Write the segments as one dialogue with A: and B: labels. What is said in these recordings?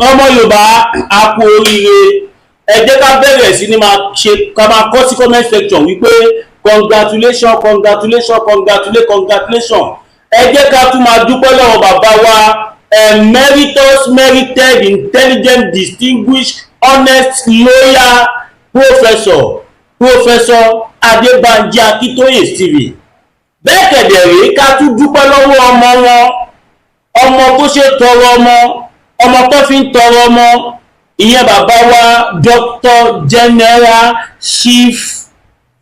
A: ọmọ Yorùbá a kú oríire. Ẹ jẹ́ ká bẹ̀rẹ̀ sí ni máa ṣe ká máa kọ sí comment section wípé congratulations. Ẹ jẹ́ ká tún máa dúpẹ́ lọ́wọ́ bàbá wa emeritus, merited, intelligent, distinguished, honest, loyal professor Adébánjí Akíntóyè Stephen. Bẹ́ẹ̀ kẹ̀dẹ̀ rèé ká tún dúpẹ́ lọ́wọ́ ọmọ wọn, ọmọ tó ṣe tọrọ ọmọ tó fi ń tọrọ ọmọ, ìyẹn bàbá wa Dr. General Chief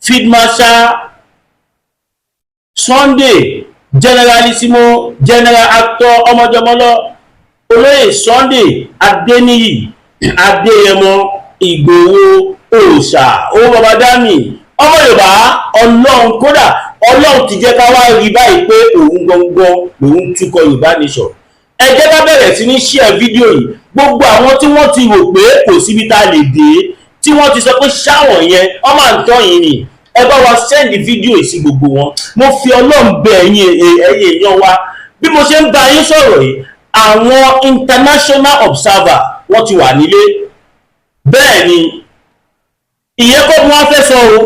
A: Field Marshal Sunday Generalissimo General Actor ọmọjọmọlọ olóyè Sunday Adéníyì Adéyẹmọ Ìgbòho òòṣà owó bàbá dání. Ọmọ Yorùbá Ọlọ́run kódà Ọlọ́run ti jẹ́ ká wá rí báyìí pé òun gangan lòun túkọ̀ Yorùbá nation. Ẹ jẹ́ ká bẹ̀rẹ̀ sí ní share fídíò yìí. Gbogbo àwọn tí wọ́n ti rò pé kò síbi tá a lè dé, tí wọ́n ti sọ pé ṣáwọn yẹn ọmọ àǹtọ́ yìí ni, ẹ bá wa send fídíò yìí sí gbogbo wọn. Mo fi Ọlọ́run bẹ̀ ẹ̀yin èèyàn wa, bí mo ṣe ń bá yín sọ̀rọ̀ yìí, àwọn international observer wọ́n ti wà nílé. Bẹ́ẹ̀ ni ìyẹn kọ́ bí wọ́n fẹ́ sọ o.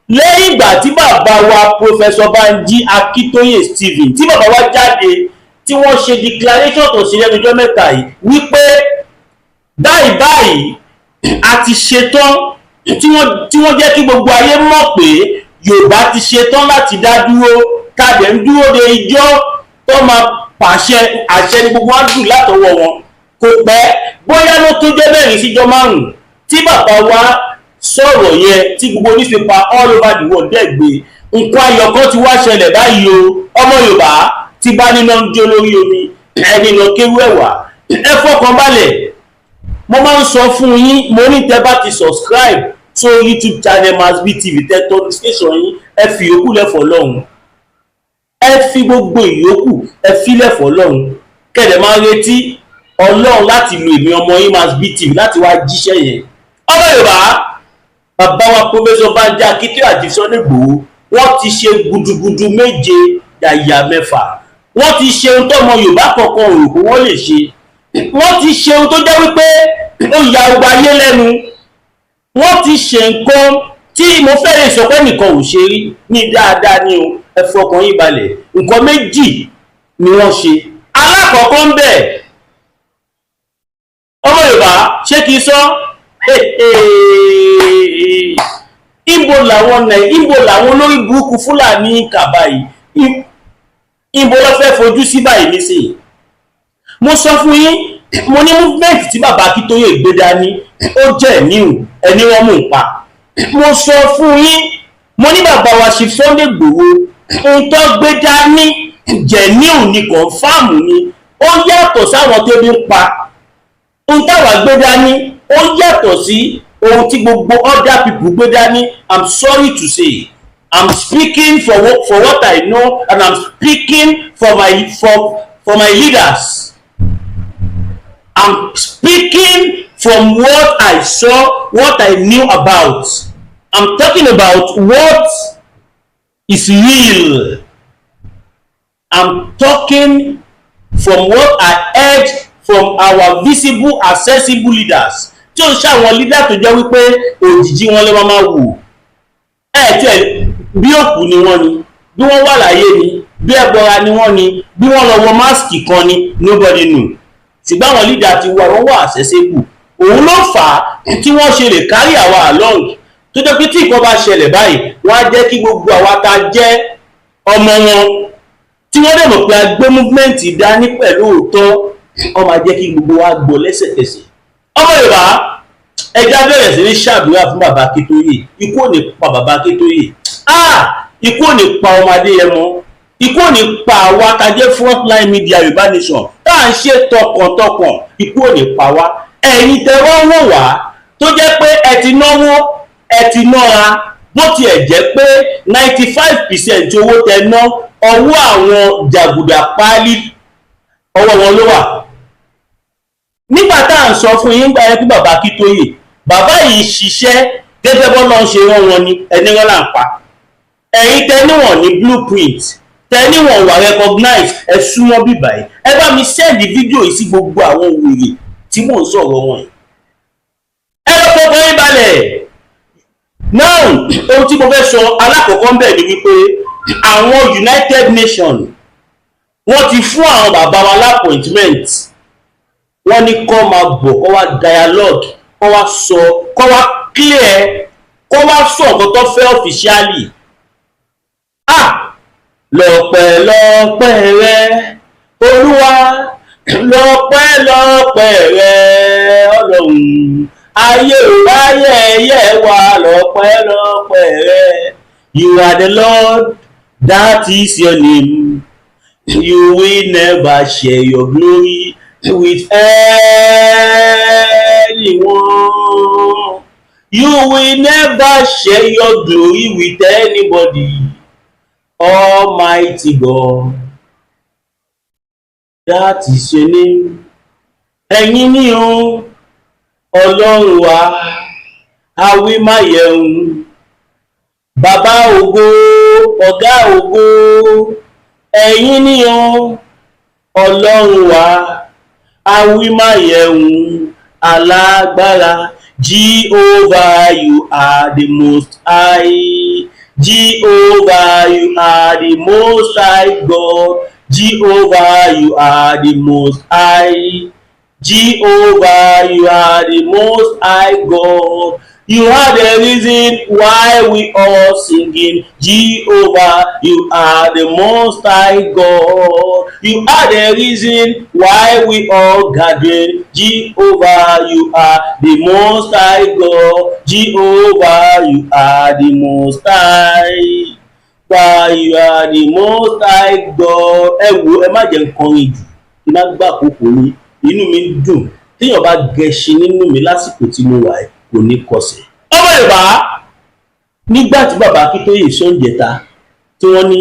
A: Lẹ́yìn ìgbà tí bàbá wa Professor Banji Akíntóyè Stephen tí bàbá wa jáde tí wọ́n ṣe declaration tó ṣe lẹ́nu ọjọ́ mẹ́ta yìí wípé báyìí a ti ṣetán, tí wọ́n jẹ́ kí gbogbo ayé mọ̀ pé Yorùbá ti ṣetán láti dá dúró, káàdẹ̀ ń dúró de ijọ́ tó máa pàṣẹ, àṣẹ ní gbogbo wọn dùn látọwọ́ wọn. Kò pẹ́ bóyá ló tó jẹ́ mẹ́rin síjọ́ márùn-ún tí bàbá wa sọ̀rọ̀ yẹn tí gbogbo newspaper all over the world dẹ̀ gbé. Nǹkan ayọ̀ kan ti wá ṣẹlẹ̀ báyìí o. Ọmọ Yorùbá tí bá níná ń jó lórí omi ẹni lọ kéwú ẹ̀wà, ẹ fọkàn balẹ̀. Mo máa ń sọ fún yín, mo ní tẹ́ bá ti subscribe so YouTube channel Masbi TV tẹ́ tọ́ station yín, ẹ fi ìyókù lẹ́fọ̀ọ́ lọ́hùn, ẹ fi gbogbo ìyókù ẹ fi lẹ́fọ̀ọ́ lọ́hùn. Kẹ̀dẹ̀ máa retí Ọlọ́run láti lo èmi ọmọ yín Masbi TV láti wá jíṣẹ́ yẹn. Ọmọ Yorùbá bàbá wa Professor Banji Akíntóyè àti Sunday Igboho wọ́n ti ṣe gudugudu méje yàyà mẹ́fà. Wọ́n ti ṣe ohun tó ọmọ Yorùbá kankan rò pé wọ́n lè ṣe. Wọ́n ti ṣe ohun tó jẹ́ wípé ó ya ọgbà ayé lẹ́nu. Wọ́n ti ṣe nǹkan tí mo fẹ́ lè sọ pé nìkan ò ṣe rí ní dáadáa ní o. Ẹ fọkàn yín balẹ̀. Nǹkan méjì ni wọ́n ṣe. Alákọ̀ọ́kọ́ ń bẹ̀, ọmọ Yorùbá ṣé kìí sọ ibo làwọn olórí burúkú Fúlàní kàbá yìí, ibo ló fẹ́ fojú sí báyìí nísìnyí. Mo sọ fún yín, mo ní movement tí bàbá Akíntóyè gbé dání ó jẹ́ ẹni wọ́n mú un pa. Mo sọ fún yín, mo ní bàbá wa Chief Sunday Igboho ohun tó gbé dání jẹ̀níù ni kọ̀ǹfàmù ni, ó yàtọ̀ sáwọn tó bí ń pa. Ohun táwa gbé dání ó yàtọ̀ sí ohun tí gbogbo other people gbé dání. I'm sorry to say, I'm speaking for what I know, and I'm speaking for my leaders. I'm speaking from what I saw, what I knew about. I'm talking about what is real. I'm talking from what I heard from our visible, accessible leaders. Tí ó ṣe àwọn leader tó jẹ́ wípé òjìji wọn lè máa wò. Tí ẹ bí òkú ni wọ́n ni, bí wọ́n wà láyé ni, bí ẹbọra ni wọ́n ni, bí wọ́n lọ wọ máàsì kan ni, nobody knew. Ṣùgbọ́n àwọn leader ti wọ́n wà accessible. Òun ló fà á tí wọ́n ṣe lè carry àwa along. Tó jẹ́ pé tí nǹkan bá ṣẹlẹ̀ báyìí, wọ́n á jẹ́ kí gbogbo àwa tá jẹ́ ọmọ wọn tí wọ́n dẹ̀ mọ̀ pé a gbé movement dání pẹ̀lú òótọ́, wọ́n máa jẹ́ kí gbogbo wa gbọ́ lẹ́sẹ̀kẹsẹ̀. Ọmọ Yorùbá ẹja bẹ̀rẹ̀ sí ní ṣàdúrà fún bàbá Akíntóyè. Ikú ò ní pa bàbá Akíntóyè. Ikú ò ní pa ọmọ Adéyẹmọ. Ikú ò ní pa àwa tá jẹ́ frontline media Yorùbá nation tá à ń ṣe tọkàntọkàn. Ikú ò ní pa wá. Ẹ̀yin tẹ́ wọ́n wò wá tó jẹ́ pé ẹ ti náwó, ẹ ti nára, bó tiẹ̀ jẹ́ pé 95% owó tẹ́ ná ọwọ́ àwọn jàgùdà páálí ọwọ́ wọn ló wà. Nígbà tá à ń sọ fún yín gbà yẹn kí bàbá Akíntóyè, bàbá yìí ṣiṣẹ́ gẹ́gẹ́ bọ́lá ń ṣe rán wọn ni, ẹni wọn là ń pa. Ẹ̀yin tẹ́ níwọ̀n ní blueprint, tẹ́ níwọ̀n wà recognize, ẹ súnmọ́ bíbá yìí. Ẹ bá mi send fídíò yìí sí gbogbo àwọn wèrè tí mò ń sọ̀rọ̀ wọn yìí. Ẹ lọ fọkàn yín balẹ̀. Now ohun tí mo fẹ́ sọ alákọ̀ọ́kọ́ ń bẹ̀ ni wípé àwọn United Nations wọ́n ti fún àwọn bàbá wa lápọ̀ìntmẹ́ǹt. Wọ́n ní kó máa bọ̀, kó wá dialogue, kó wá sọ, kó wá clear, kó wá sọ nǹkan tó fẹ́ officially. Lọ́pẹ́lọpẹ́ rẹ Olúwa, lọ́pẹ́lọpẹ́ rẹ Ọlọ́run, ayé ò bá yẹ̀yẹ́ wa, lọ́pẹ́lọpẹ́ rẹ. You are the Lord, that is your name. You will never share your glory with anyone. You will never share your glory with anybody. Almighty God, that is your name. Ẹ̀yin ni o, Ọlọ́run wa, àwímáyẹ̀hún, Bàbá ògo, Ọ̀gá ògo. Ẹ̀yin ni o, Ọlọ́run wa, àwímáyẹ̀hún, alágbára. Jehovah, you are the most high. Jehovah, you are the most high God. Jehovah, you are the most high. Jehovah, you are the most high God. You are the reason why we all singing. Jehovah, you are the most high God. You are the reason why we all gathering. Jehovah, you are the most high God. Jehovah, you are the most high. Why you are the most high God. Ẹ wo, ẹ má jẹ́ nkọrin jù, kí n má gbà kókó ní inú mi dùn. Téèyàn bá gẹṣin nínú mi lásìkò tí mo wà kò ní kọsẹ̀. Ọmọ Yorùbá, nígbà tí bàbá Akíntóyè sọ́njẹta tí wọ́n ní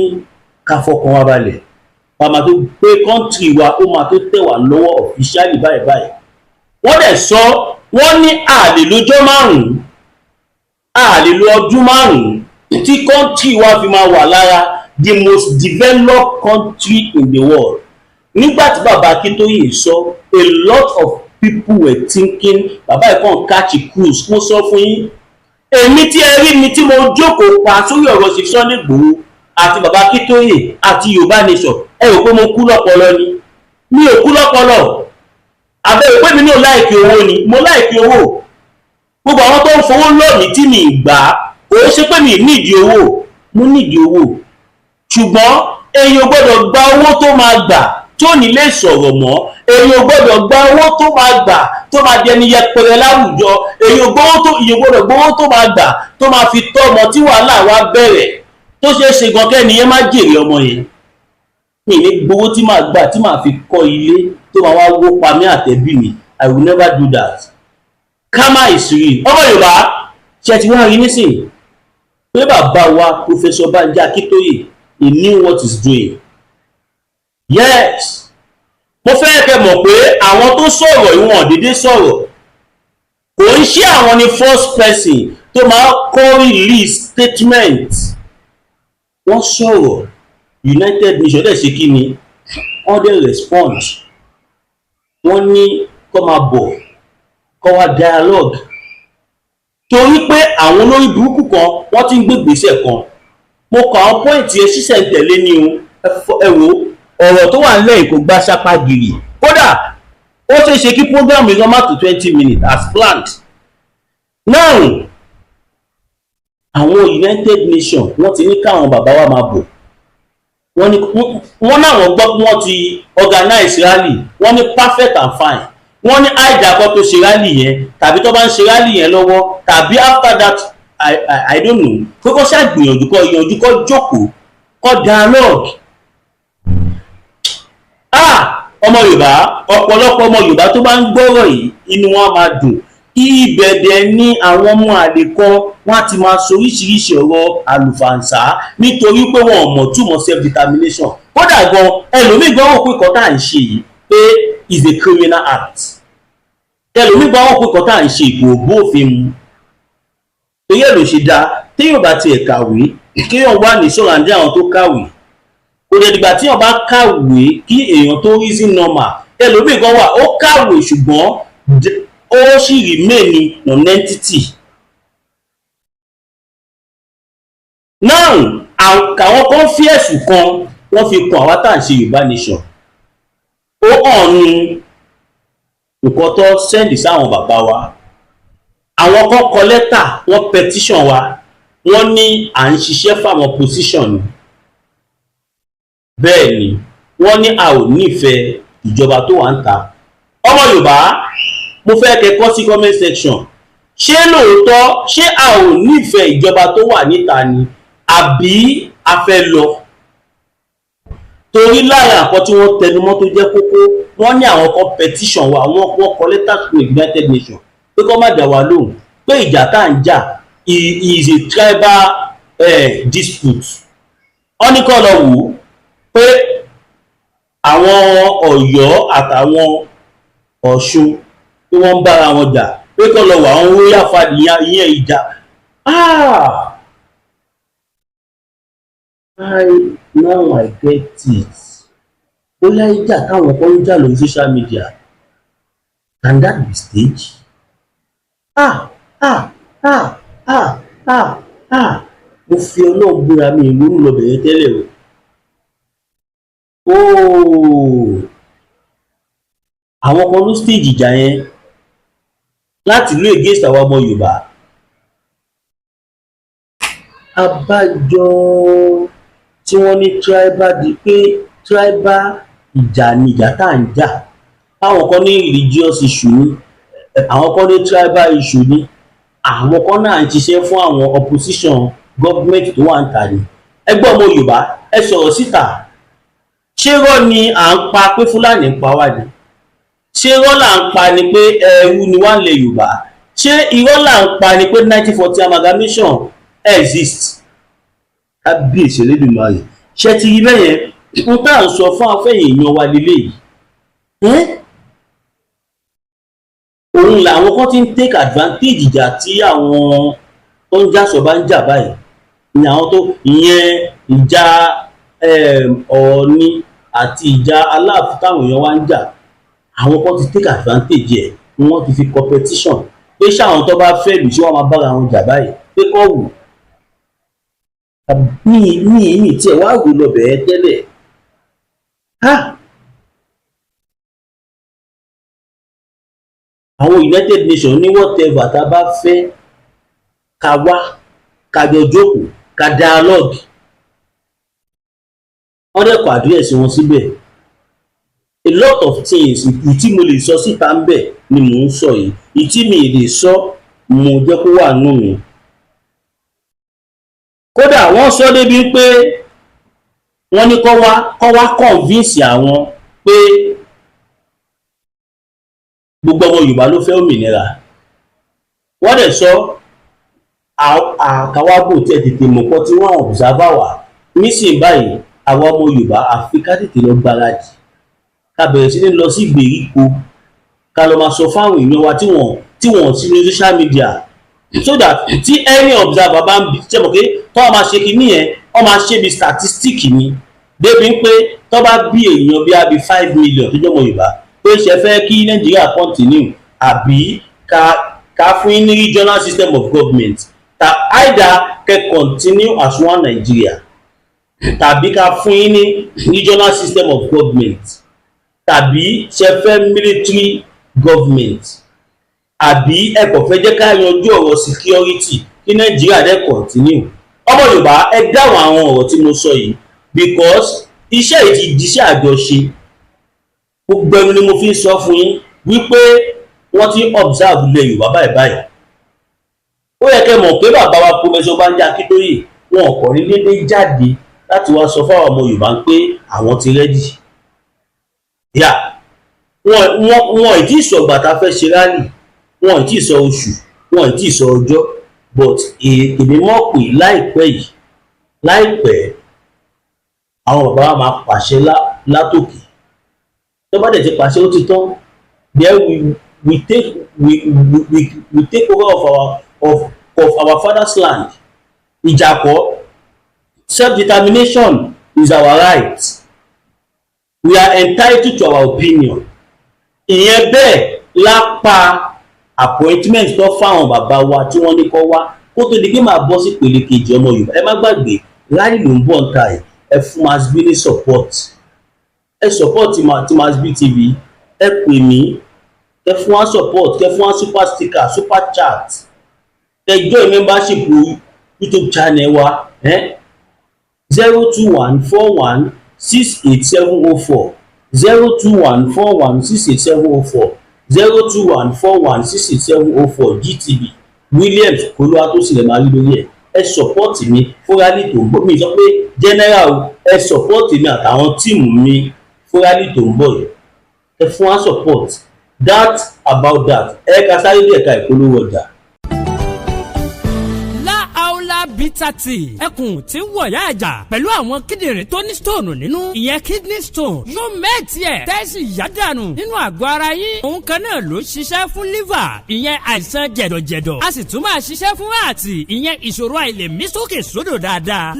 A: ká fọkàn wa balẹ̀, bàbá tó gbé kọ́ńtì wa ó máa tó tẹ̀ wá lọ́wọ́ ọ̀fíṣálì báyìí báyìí. Wọ́n dẹ̀ sọ, wọ́n ní àlè lọ́jọ́ márùn-ún, àlè lọ ọdún márùn-ún tí kọ́ńtì wa fi máa wà lára the most developed country in the world. Nígbà tí bàbá Akíntóyè sọ, a lot of people were thinking bàbá ẹ̀ kàn catch a cruise. Mo sọ fún yín, èmi tí ẹ rí mi tí mo jókòó pa sórí ọ̀rọ̀ Chief Sunday Igboho àti bàbá Akíntóyè àti Yorùbá Nation, ẹ rò pé mo kú lọ́pọlọ ni? Mi ò kú lọ́pọlọ. Àbẹ̀rẹ̀ pé mi náà láìkí owó ni, mo láìkí owó. Gbogbo àwọn tó ń fowó lọ́ọ̀mí tí mi gbà, kò ṣe pé mi nídìí owó, mo nídìí owó. Ṣùgbọ́n èèyàn gbọ́dọ̀ gba owó tó máa gbà tí ò ní lè sọ̀rọ̀ mọ́. Èèyàn gbọ́dọ̀ gba owó tó máa gbà tó máa dẹni yẹpẹrẹ láwùjọ. Èèyàn gbọ́dọ̀ gbowó tó máa gbà tó máa fi tọ́ ọmọ tí wàhálà wa bẹ̀rẹ̀, tó ṣeé ṣe gan kẹ́ni yẹn má jèrè ọmọ yẹn. Mi ní gbowó tí màá gbà tí màá fi kọ́ ilé tó máa wá wó pa mí àtẹ̀bí mi. I will never do that. Karma is real. Ọmọ Yorùbá, ṣe ti wá rí nísìnyí pé bàbá wa Professor Banji Akíntóyè, he knew what he's doing. Yes, mo fẹ́ kẹ́ mọ̀ pé àwọn tó sọ̀rọ̀ ìwọ̀n dédé sọ̀rọ̀, kò ń ṣe àwọn ni first person tó máa kọ́ release statement. Wọ́n sọ̀rọ̀, United Nations dẹ̀ ṣe kí ni, wọ́n dẹ̀ respond. Wọ́n ní kó máa bọ̀, kó wá dialogue, torí pé àwọn olórí burúkú kan wọ́n ti ń gbé ìgbésẹ̀ kan. Mo kọ àwọn pọ́ìntì ẹ ṣíṣẹ̀ tẹ̀lé ní ẹ wò ọ̀rọ̀ tó wà lẹ́yìn kò gbá sápá gírì. Kódà ó ṣeé ṣe kí program yìí má tó 20 minutes as planned. Now àwọn United Nations wọ́n ti ní káwọn bàbá wa máa bọ̀. Wọ́n náwọn gbọ́ pé wọ́n ti organize rally, wọ́n ní perfect and fine. Wọ́n ní àìdàkọ́ tó ṣe rally yẹn tàbí tó bá ń ṣe rally yẹn lọ́wọ́ tàbí after that I don't know, kókó ṣàgbìyànjú kó ìyànjú kó jókòó kó dialogue. Ọmọ Yorùbá, ọ̀pọ̀lọpọ̀ ọmọ Yorùbá tó bá ń gbọ́rọ̀ yìí inú wọn máa dùn. Ibẹ̀dẹ̀ ní àwọn ọmọ àlè kan wọ́n ti máa sọ oríṣiríṣi ọ̀rọ̀ àlùfàǹsá nítorí pé wọn ò mọ̀ túmọ̀ self determination. Kódà gan ẹlòmíì gan wọ́n pé kọ́tà ń ṣe yìí pé is a criminal act. Ẹlòmíì gan wọ́n pé kọ́tà ń ṣe ìbò bófin mu. Torí ẹ̀ ló ṣe dáa téèyàn bá tiẹ̀ kàwé kéèyàn wà ní sọ̀ràǹdí àwọn tó kàwé. Kò dẹ̀ dìgbà tíyàn bá kàwé kí èèyàn tó reason normal. Ẹlòmíì gan wà ó kàwé ṣùgbọ́n ó sì remain non-entity. Now àwọn kan fi ẹ̀sùn kan wọ́n fi kan àwa tá à ń ṣe Yorùbá nation. Ó hàn ní nǹkan tó sẹ́ndì sáwọn bàbá wa. Àwọn kan kọ lẹ́tà, wọ́n petition wa, wọ́n ní à ń ṣiṣẹ́ fáwọn position ni. Bẹ́ẹ̀ ni wọ́n ní a ò nífẹ̀ẹ́ ìjọba tó wà ń ta. Ọmọ Yorùbá, mo fẹ́ kẹ́ kọ sí comment section, ṣé lóòótọ́ ṣé a ò nífẹ̀ẹ́ ìjọba tó wà níta ni àbí a fẹ́ lọ? Torí lára nǹkan tí wọ́n tẹnumọ́ tó jẹ́ kókó, wọ́n ní àwọn kan petition wa, wọ́n kọ lẹ́tà to United Nations pé kó má dá wa lóhùn, pé ìjà tá à ń jà is a tribal dispute. Wọ́n ní kó lọ wò ó pé àwọn Ọ̀yọ́ àtàwọn Ọ̀ṣun tí wọ́n ń bára wọn jà, pé kó lọ wò àwọn royal family ìyẹn ìjà. Now I get it. Bóyá ìjà táwọn kan ń jà lórí social media, can that be stage? Mo fi Ọlọ́run búra mi ìlú lọ bẹ̀rẹ̀ tẹ́lẹ̀ o. Àwọn kan ló stage ìjà yẹn láti lò against àwọn ọmọ Yorùbá. Abájọ tí wọ́n ní tribal di pé tribal ìjà ni ìjà tá à ń jà. Àwọn kan ní religious issue ni, àwọn kan ní tribal issue ni, àwọn kan náà ń ṣiṣẹ́ fún àwọn opposition government tó wà ń tà ní. Ẹgbẹ́ ọmọ Yorùbá, ẹ sọ̀rọ̀ síta. Ṣé irọ́ ni à ń pa pé Fúlàní ń pa wá ni? Ṣé irọ́ là ń pa ni pé ẹrú ni wá ń lẹ Yorùbá? Ṣé irọ́ là ń pa ni pé 1940 amalgamation exist? Kábíyèsí Elédùmarè, ṣé ti rí bẹ́ẹ̀ yẹn? N tá à ń sọ fún afẹ́yìn èèyàn wa lélẹ́yìí. Òun làwọn kan ti ń take advantage ìjà tí àwọn tó ń jà sọ bá ń jà báyìí. Ní àwọn tó ìyẹn ìjà Ọọ̀ni àti ìjà Aláàfin táwọn èèyàn wá ń jà. Àwọn kan ti take advantage ẹ̀ ni wọ́n ti fi competition pé ṣáwọn tó bá fẹ́ lù sí wọ́n máa bára wọn jà báyìí pé kọ́ wù. Ní tiẹ̀ wá wò lọ bẹ̀ẹ́ tẹ́lẹ̀. Àwọn United Nations ní whatever tá a bá fẹ́ ká wá, ká jọ jókòó, ká dialogue. Wọ́n dẹ̀ kọ àdírẹ́sì wọn síbẹ̀. A lot of things tí mo lè sọ síta ń bẹ̀ ni mò ń sọ yìí. Ìtí mi lè sọ mo jẹ́ kó wà nù mí. Kódà wọ́n sọ débi pé wọ́n ní kó wá convince àwọn pé gbogbo ọmọ Yorùbá ló fẹ́ òmìnira. Wọ́n dẹ̀ sọ àkàwábò tí ẹ tètè mọ̀ pọ̀ tí wọ́n observe wà nísìnyí báyìí. Àwọn ọmọ Yorùbá àfi ká tètè lọ gbáradì, ká bẹ̀rẹ̀ sí ní lọ sí ìgbèríko, ká lọ máa sọ fáwọn èèyàn wa tí wọ́n sí ní social media, so that tí any observer bá ń ṣe mọ̀ pé tó máa ṣe kinní yẹn, wọ́n máa ṣe bí statistic ni, débi pé tó bá bí èèyàn bí 5 million tó jẹ́ ọmọ Yorùbá, pé ṣe fẹ́ kí Nàìjíríà continue àbí ká fún ní regional system of government, either kẹ́ continue as one Nigeria tàbí ká fún ní regional system of government, tàbí ṣe fẹ́ military government, àbí ẹ kò fẹ́ jẹ́ ká yanjú ọ̀rọ̀ security kí Nàìjíríà dẹ̀ continue. Ọmọ Yorùbá, ẹ dáhùn àwọn ọ̀rọ̀ tí mo sọ yìí, because iṣẹ́ yìí ti di iṣẹ́ àjọṣe. Gbogbo ẹnu ni mo fi ń sọ fún yín wípé wọ́n ti observe ilẹ̀ Yorùbá báyìí. Ó yẹ kẹ́ mọ̀ pé bàbá wa Professor Banji Akíntóyè wọn kò ní déédéé jáde láti wá sọ fáwọn ọmọ Yorùbá pé àwọn ti rẹ́dì. Wọn ì tí ì sọ ìgbà tá a fẹ́ ṣe rálì, wọn ì tí ì sọ oṣù, wọn ì tí ì sọ ọjọ́, but èmi mọ̀ pé láìpẹ́ àwọn bàbá wa máa pàṣẹ látòkè. Tó bá dẹ̀ ti pàṣẹ ó ti tán, then we take over of our father's land. Ìjàpọ̀, self-determination is our right. We are entitled to our opinion. Ìyẹn bẹ́ẹ̀ lápá appointment tó fáwọn bàbá wa tí wọ́n ní kó wá kó tó di pé máa bọ́ sí ìpele kejì ọmọ Yorùbá. Ẹ má gbàgbé láì ló ń bọ̀ ń ta ẹ fún Masbi ní support, ẹ support ti Masbi TV, ẹ pè mí, ẹ fún wa support, ẹ fún wa super sticker, super chat, ẹ join membership YouTube channel wa 02141687040 02141687040 02141687040 GTB Williams Olúwatósìn máa rí lórí ẹ support mi fún rally tó ń bọ̀. Mi sọ pé general ẹ support mi àtàwọn tíìmù mi fún rally tó ń bọ̀ yìí, ẹ fún wa support. That about that. Ẹ ká sáré bí ẹ̀ka ìpolówó ọjà.
B: Bitter tea ẹkùn tí ń wọ̀yá àjà pẹ̀lú àwọn kíndìnrín tó ní stone nínú ìyẹn kidney stone yóò mẹ́ẹ̀tì ẹ̀ tẹ́sí yádànù nínú àgọ́ ara yín. Òun kan náà ló ṣiṣẹ́ fún liver ìyẹn àìsàn jẹ̀dọ̀jẹ̀dọ̀, a sì tún máa ṣiṣẹ́ fún heart ìyẹn ìṣòro àìlèmí sókè sódò dáadáa.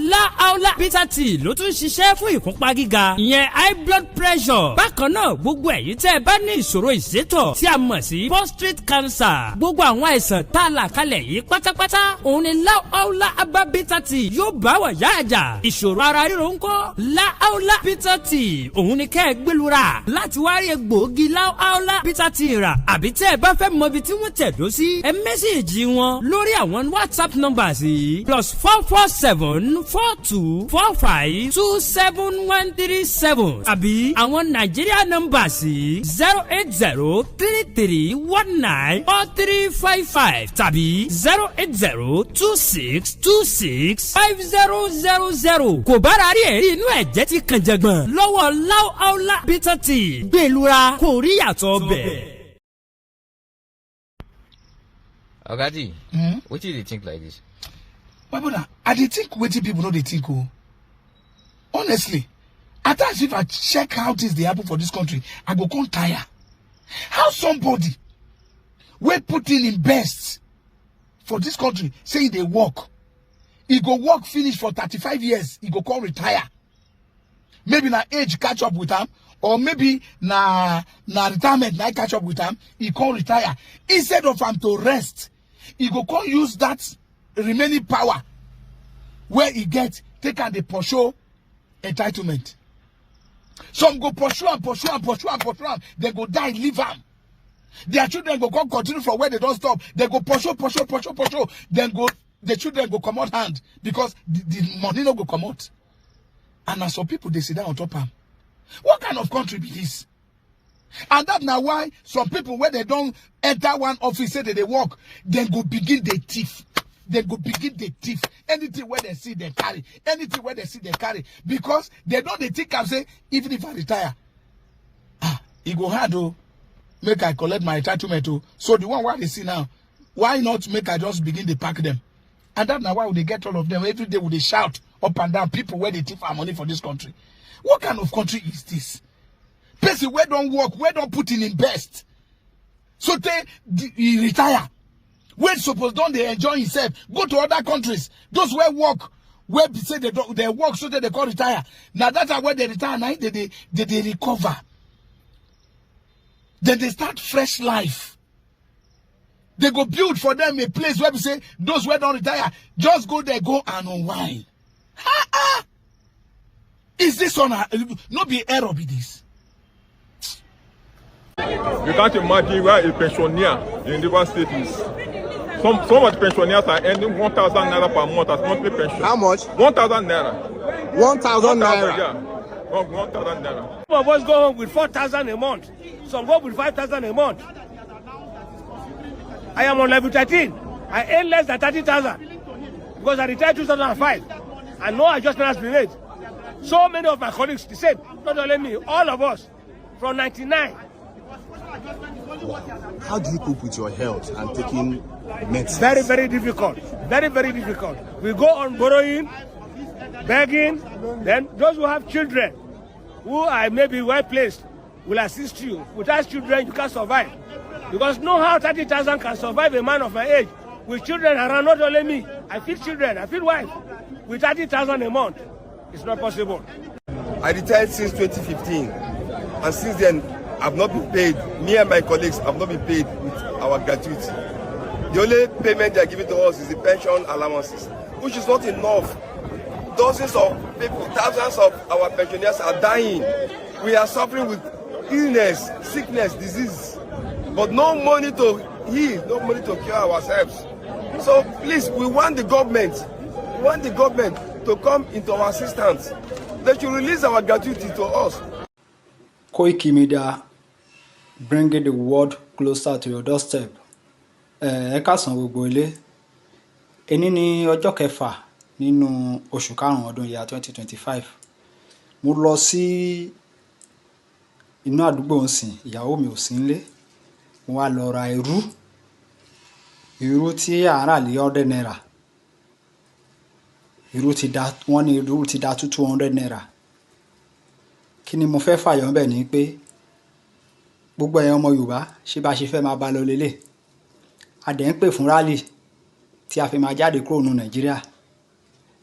B: La bitter tea ló tún ṣiṣẹ́ fún ìfúnpá gíga ìyẹn high blood pressure. Bákan náà gbogbo ẹ̀yin tẹ́ ẹ bá ní ìṣòro ìsétọ̀ tí a mọ̀ sí prostate cancer, gbogbo àwọn àìsàn tá a là kalẹ̀ yìí pátápátá òun ni La bitter tea yóò bá wà yá àjà. Ìṣòro ara ríro ń kọ́ La bitter tea òun ni kẹ́ ẹ gbẹlura láti wá rí egbòogi La bitter tea rà. Àbí tẹ́ ẹ bá fẹ́ mọ ibi tí wọ́n tẹ̀dó sí ẹ mẹ́sẹ̀gì wọn lórí àwọn WhatsApp numbers yìí +44742452737 àbí àwọn Nigeria numbers yìí 08033194355 tàbí 08026265000. Kò bára rí ẹ̀rí inú ẹ̀jẹ̀ ti kàn jẹ̀gbọ̀n lọ́wọ́ La bitter tea gbẹlura kò rí yàtọ̀ bẹ̀.
C: Ogadi, what do you think like this?
D: My brother, I dey think wetin people no dey think o. Honestly, at times if I check how things dey happen for this country, I go come tire. How somebody wey put in him best for this country say he dey work, he go work finish for 35 years, he go come retire. Maybe na age catch up with him, or maybe na retirement na catch up with him, he come retire. Instead of him to rest, he go come use that remaining power where he get, take and dey pursue entitlement. Some go pursue and they go die, leave am. Their children go come continue from where they don't stop. They go pursue. Then go, the children go come out hand because the money no go come out. And now some people they sit down on top am. What kind of country be this? And that now why some people when they don't enter one office say that they work, then go begin the thief. Anything where they see they carry. Because they don't they think and say, even if I retire, it go hard though. Make I collect my entitlement too. So the one why they see now, why not make I just begin to pack them? And that now why would they get all of them? Every day would they shout up and down people where they thief our money for this country. What kind of country is this? Person where don't work, where don't put in best. So he retire. When suppose don't they enjoy himself, go to other countries. Those where work, where say they work so that they can retire. Now that's where they retire, now they recover. Then they start fresh life. They go build for them a place where we say those who don't retire, just go there, go and unwind. Is this on a not be error be this?
E: You can't imagine where a pensioner in River State is. Some of the pensioners are earning 1,000 naira per month as monthly pension.
F: How much?
E: 1,000 naira.
F: 1,000 naira.
E: Yeah. 1,000 naira.
G: Some of us go home with 4,000 a month. Some go with 5,000 a month. I am on level 13. I earn less than 30,000 because I retired 2005 and no adjustment has been made. So many of my colleagues, the same, not only me, all of us, from 99.
F: How do you cope with your health and taking medicine?
G: Very, very difficult. Very, very difficult. We go on borrowing, begging. Then those who have children, who are maybe well placed, will assist you. Without children, you can't survive. Because no how 30,000 can survive a man of my age. With children around, not only me. I feed children, I feed wife. With 30,000 a month, it's not possible.
H: I retired since 2015. And since then, have not been paid. Me and my colleagues have not been paid with our gratuity. The only payment they are giving to us is the pension allowances, which is not enough. Dozens of people, thousands of our pensioners are dying. We are suffering with illness, sickness, disease, but no money to heal, no money to cure ourselves. So please, we want the government to come into our assistance. They should release our gratuity to us.
I: Koiki Media, bringing the world closer to your doorstep. Ẹ káàsán gbogbo ilé. Ení ní ọjọ́ kẹfà nínú oṣù karùn-ún ọdún yà 2025. Mo lọ sí inú àdúgbò ńsìn, ìyàwó mi ò sí nílé. Mo wá lọ ra irú tí à ń rà lé 100 naira. Wọ́n ní irú ti dá 200 naira. Kí ni mo fẹ́ fàyọ ńbẹ̀ ni pé gbogbo ẹ̀yin ọmọ Yorùbá ṣé bá ṣe fẹ́ máa bá lọ lélẹ̀. A dẹ̀ ń pè fún rally tí a fi máa jáde kúrò ní Nàìjíríà.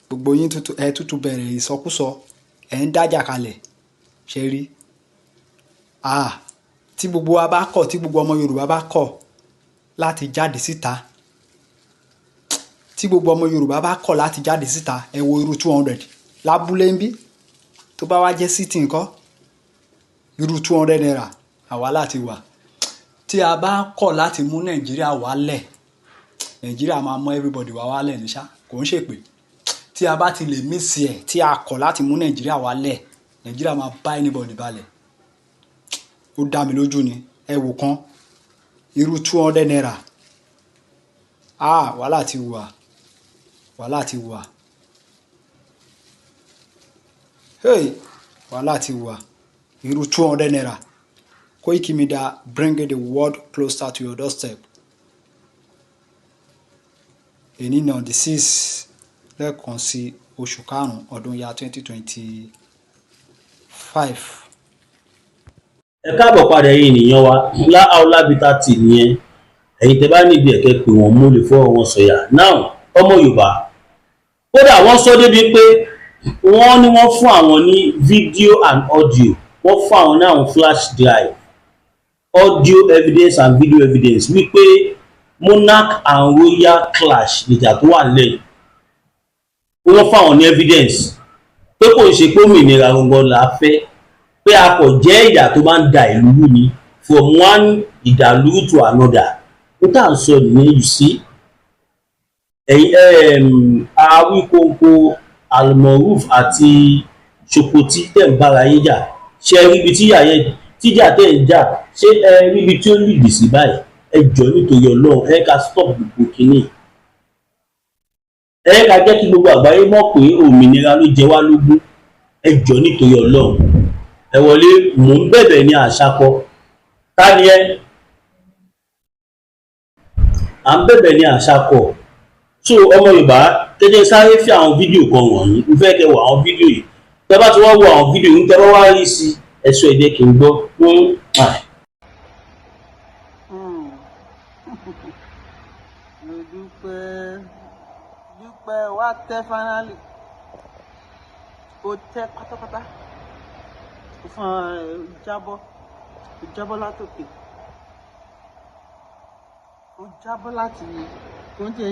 I: Gbogbo yín tútù bẹ̀rẹ̀ ìsọkúsọ, ẹ̀ ń dájà kalẹ̀. Ṣé rí? Tí gbogbo wa bá kọ̀, tí gbogbo ọmọ Yorùbá bá kọ̀ láti jáde síta. Tí gbogbo ọmọ Yorùbá bá kọ̀ láti jáde síta, ẹ wo irú 200 lábúlé ń bí. Tó bá wá jẹ́ city ńkọ́, irú 200 naira àwa láti wà. Tí a bá kọ̀ láti mú Nàìjíríà wálẹ̀, Nàìjíríà máa mú everybody wá wálẹ̀ ní ṣá, kò ń ṣèpè. Tí a bá ti lè miss ẹ̀, tí a kọ̀ láti mú Nàìjíríà wálẹ̀, Nàìjíríà máa bá anybody balẹ̀. Ó dá mi lójú ni. Ẹ wò kan, irú 200 naira. Wàhálà ti wà. Hey, wàhálà ti wà. Irú 200 naira. Koiki Media, bringing the world closer to your doorstep. Èní náà the 6 lẹ́ẹ̀kan sí oṣù karùn-ún ọdún yà 2025.
A: Ẹ káàbọ̀ padà ẹ̀yin ènìyàn wa. Ńlá Aolabita tì nìyẹn. Ẹ̀yin tẹ́ bá níbi ẹ̀kẹ́ pé wọ́n mú lè fọ́ wọn sọ̀yà. Now, ọmọ Yorùbá. Kódà wọ́n sọ débi pé wọ́n ní wọ́n fún àwọn ní video and audio. Wọ́n fún àwọn ní àwọn flash drive. Audio evidence and video evidence wípé monarch and royal clash níjà tó wà nílẹ̀. Wọ́n fún àwọn ní evidence pé kò ń ṣe pé òmìnira gbogbo la fẹ́, pé a kò jẹ́ ìyà tó máa ń da ìlú rú ni from one ìdàlúrú to another. Ó tà ń sọ nìyẹn you see. Awíkóńkó Almoruf àti Ṣòkòtì tẹ̀ ń bára yín jà. Ṣé rí ibi tíjà tẹ̀ ń jà? Ṣé ẹ rí ibi tí ó lìdì sí báyìí? Ẹ jọ̀ọ́ nítorí Ọlọ́run, ẹ ká stop gbogbo kínní. Ẹ ká jẹ́ kí gbogbo àgbáyé mọ̀ pé òmìnira ló jẹ wá lógún. Ẹ jọ̀ọ́ nítorí Ọlọ́run. Ẹ wọlé, mò ń bẹ̀bẹ̀ ní àṣàkọ. Ta ni ẹ? À ń bẹ̀bẹ̀ ní àṣàkọ. So ọmọ Yorùbá, kẹ́jẹ́ sáré fi àwọn fídíò kan wọ̀nyí. Mo fẹ́ kẹ́ wo àwọn fídíò yìí. Tẹ́ bá ti wá wo àwọn fídíò yìí, tẹ́ bá wá rí sí ẹ̀sọ́ èdè kì í gbọ́.
J: Dúpẹ́ wá tẹ́ finally. Ó tẹ́ pátápátá. Ó jábọ́ látòkè. Ó jábọ́ láti oúnjẹ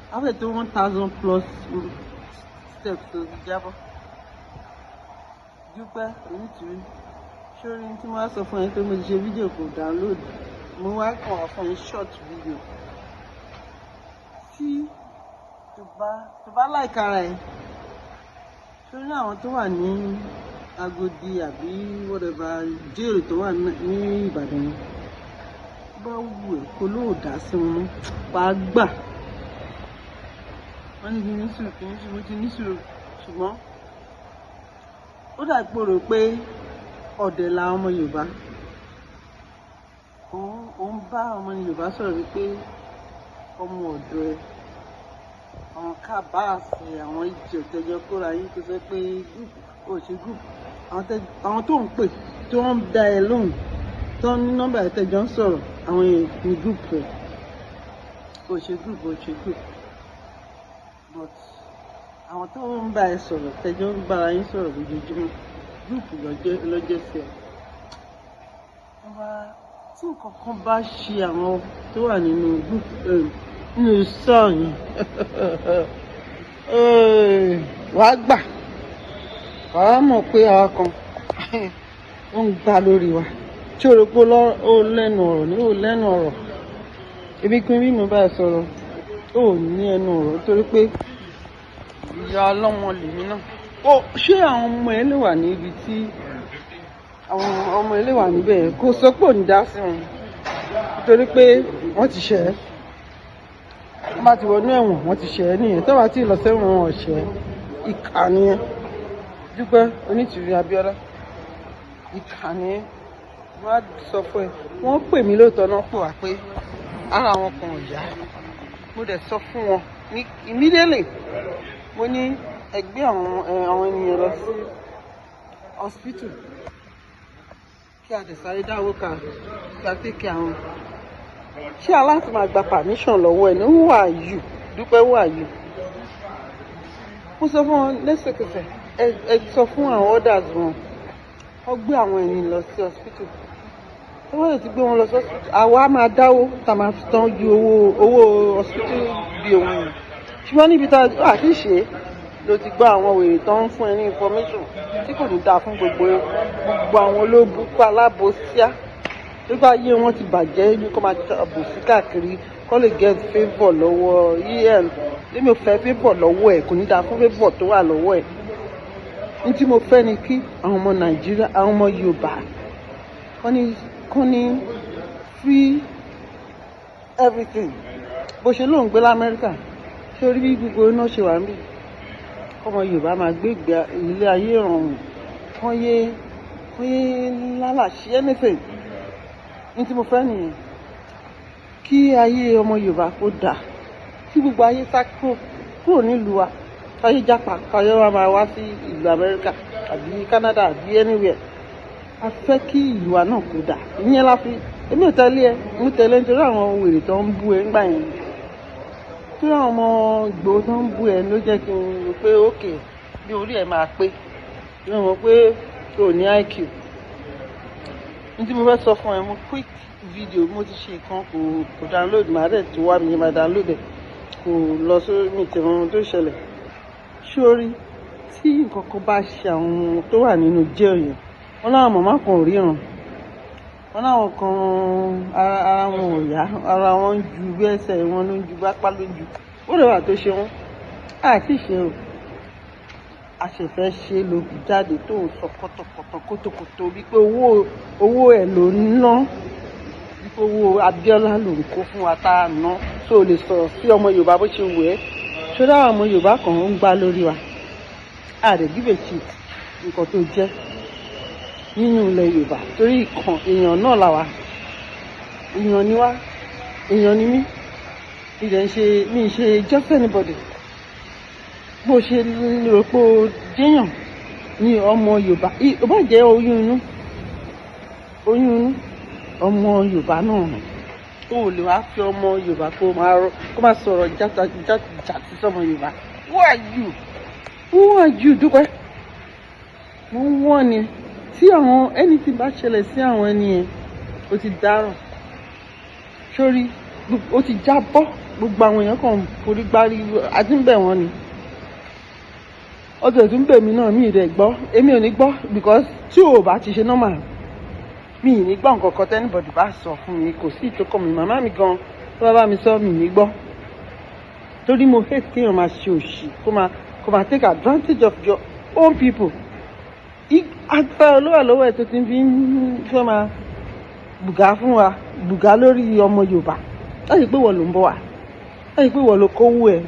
J: after 1,000 plus steps tó jábọ́. Dúpẹ́ onítìrí. Sórí tí mo wá sọ fún ẹ pé mo ti ṣe fídíò kò download. Mo wá kàn wá fún ẹ short video. Tí tó bá like ara ẹ. Sórí àwọn tó wà ní Agodi àbí whatever jail tó wà ní Ìbàdàn yẹn. Bá wù ẹ́ kó lóò dá sí wọn wá gbà. Wọ́n ní kí ní sùúrù ti ní sùúrù ṣùgbọ́n ó dàgbò rò pé ọ̀dẹ̀ la ọmọ Yorùbá. Ó ń bá ọmọ Yorùbá sọ̀rọ̀ wípé ọmọ ọ̀dọ̀ ẹ̀ àwọn kábàásì àwọn ìjọ tẹjọ kóra yín tó sọ pé group àwọn tó ń pè tó ń dá ẹ lóhùn tó ní nọ́mbà ẹ tẹjọ ń sọ̀rọ̀ àwọn èèyàn ní group rẹ̀ ó ṣe group but àwọn tó ń bá ẹ sọ̀rọ̀ tẹjọ ń bára yín sọ̀rọ̀ lójoojúmọ́ group lọ́jọ́ sí ẹ. nǹkan kan bá ṣe àwọn tó wà nínú nínú sọ́ọ̀ yẹn wàá gbà wàá mọ̀ pé àwa kan wọ́n ń gbá lórí wa tí o rò pé ó lẹ́nu ọ̀rọ̀ ní ò lẹ́nu ọ̀rọ̀ ebi pin bí mo bá sọ̀rọ̀ ó ní ẹnu ọ̀rọ̀ torí pé ìyá ọlọ́mọ lèmi náà ó ṣé àwọn ọmọ ẹ lè wà níbi tí àwọn ọmọ ẹ lè wà níbẹ̀ kó sọ pé ò ní dá sí wọn nítorí pé wọ́n ti ṣẹ̀ ẹ́ wọ́n bá ti wọnú ẹ̀wọ̀n wọ́n ti ṣẹ̀ ẹ́ nìyẹn tó bá ti lọ sẹ́wọ̀n wọn ọ̀ṣẹ́ ìkà nìyẹn Dúpẹ́ Onítìrí Abíọ́lá ìkà nìyẹn wọ́n á sọ fún ẹ wọ́n pè mí lóòótọ́ náà pè wá pé ara àwọn kan ò yá mo dẹ̀ sọ fún wọn ní immediately mo ní ẹgbẹ́ àwọn ènìyàn lọ sí hospital kí a tẹ̀sáré dáwó ká kí a tẹ̀kẹ́ àwọn ṣé aláǹtí máa gba permission lọ́wọ́ ẹ̀ ní who are you Dúpẹ́ who are you mo sọ fún wọn lẹ́sẹ̀kẹsẹ̀ ẹ sọ fún àwọn orders wọn wọ́n gbé àwọn ènìyàn lọ sí hospital tí wọ́n lè ti gbé wọn lọ sí hospital àwa máa dáwó tá a máa fi tán ju owó hospital bí òun yẹn ṣùgbọ́n níbi tá a ti ṣe ló ti gbọ́ àwọn wèrè tó ń fún ẹ ní information tí kò ní dáa fún gbogbo àwọn olóbùkún alábòsíá nígbà yé wọn ti bàjẹ́ ní kó máa bòsí káàkiri kó lè get favour lọ́wọ́ el lèmi ò fẹ́ favour lọ́wọ́ ẹ̀ kò ní dáa fún favour tó wà lọ́wọ́ ẹ̀ ní tí mo fẹ́ ni kí àwọn ọmọ Nàìjíríà àwọn ọmọ Yorùbá kọ́ ní free everything bó ṣe lóun gbé l'Amẹ́ríkà ṣé orí bí gbogbo iná ṣe wà níbí ọmọ Yorùbá máa gbé ilé ayé ìrọ̀rùn wọ́n yé lálàṣí anything ní tí mo fẹ́ nìyẹn kí ayé ọmọ Yorùbá kó dà kí gbogbo ayé sá kúrò nílùú wa káyé jápa káyé wa máa wá sí ìlú Amẹ́ríkà àbí Canada àbí anywhere a fẹ́ kí ìlú wa náà kó dà ìyẹn la fi èmi ò tẹ̀lé ẹ mo tẹ̀lé nítorí àwọn wèrè tó ń bú ẹ ńgbà yẹn tí àwọn ọmọ Ìgbòho tó ń bú ẹ ló jẹ́ kí n rò pé ókè bí orí ẹ máa pé tí wọ́n mọ̀ pé o ní IQ ní tí mo fẹ́ sọ fún ẹ mo quick video mo ti ṣe nǹkan kò download máa dẹ̀ tó wá mi yẹn máa download ẹ̀ kò lọ sórí mi tẹ̀wọ̀n ohun tó ṣẹlẹ̀ sórí tí nǹkan kan bá ṣe àwọn tó wà nínú jail yẹn wọ́n láwọn màmá kan ò ríran wọ́n láwọn kan ara wọn ò yá ara wọn ń ju bí ẹsẹ̀ wọn ló ń ju bápá lójú ó lè wà tó ṣe wọn àti ṣe o àṣẹfẹ́ ṣe ló fi jáde tó ń sọ kọ́tọ̀kọ́tọ̀ kótókótó wípé owó ẹ̀ ló ń ná wípé owó Abíọ́lá ló ń kó fún wa tá a ná tó lè sọ̀rọ̀ sí ọmọ Yorùbá bó ṣe wù ẹ́ ṣé dáhùn ọmọ Yorùbá kan ń gbá lórí wa àdè give a shit nǹkan tó jẹ́ nínú ilẹ̀ Yorùbá torí ìkan èèyàn náà là wá èèyàn ni wá èèyàn ni mí mi ṣe just anybody bó ṣe rò pé ó jẹ́yàn ní ọmọ Yorùbá ó bá jẹ́ oyún inú ọmọ Yorùbá náà ó lè wá fi ọmọ Yorùbá kó máa sọ̀rọ̀ jàtí sọmọ Yorùbá who are you Dúpẹ́ mo ń wọ́n ni tí àwọn ẹni tí bá ṣẹlẹ̀ sí àwọn ẹni yẹn ó ti dáràn sórí ó ti jábọ́ gbogbo àwọn èèyàn kan forí gbárí àti ń bẹ̀ wọ́n ni ọjọ́ ìtún bèmí náà mi ìrẹ̀ gbọ́ èmi ò ní gbọ́ because tí ò bá ti ṣe normal mi ì ní gbọ́ nǹkan kan tẹ́nibọ̀dì bá sọ fún mi kò sí ìtókọ̀ mi màmá mi gan tó bá mi sọ mi ní gbọ́ torí mo hate kéèyàn máa ṣe òṣì kó máa take advantage of your own people agbára olówó lọ́wọ́ ẹ̀ tó ti fi ń fẹ́ máa bùgá fún wa bùgá lórí ọmọ Yorùbá láti pé wọ́n ló ń bọ̀ wá láti pé wọ́n ló kówó ẹ̀.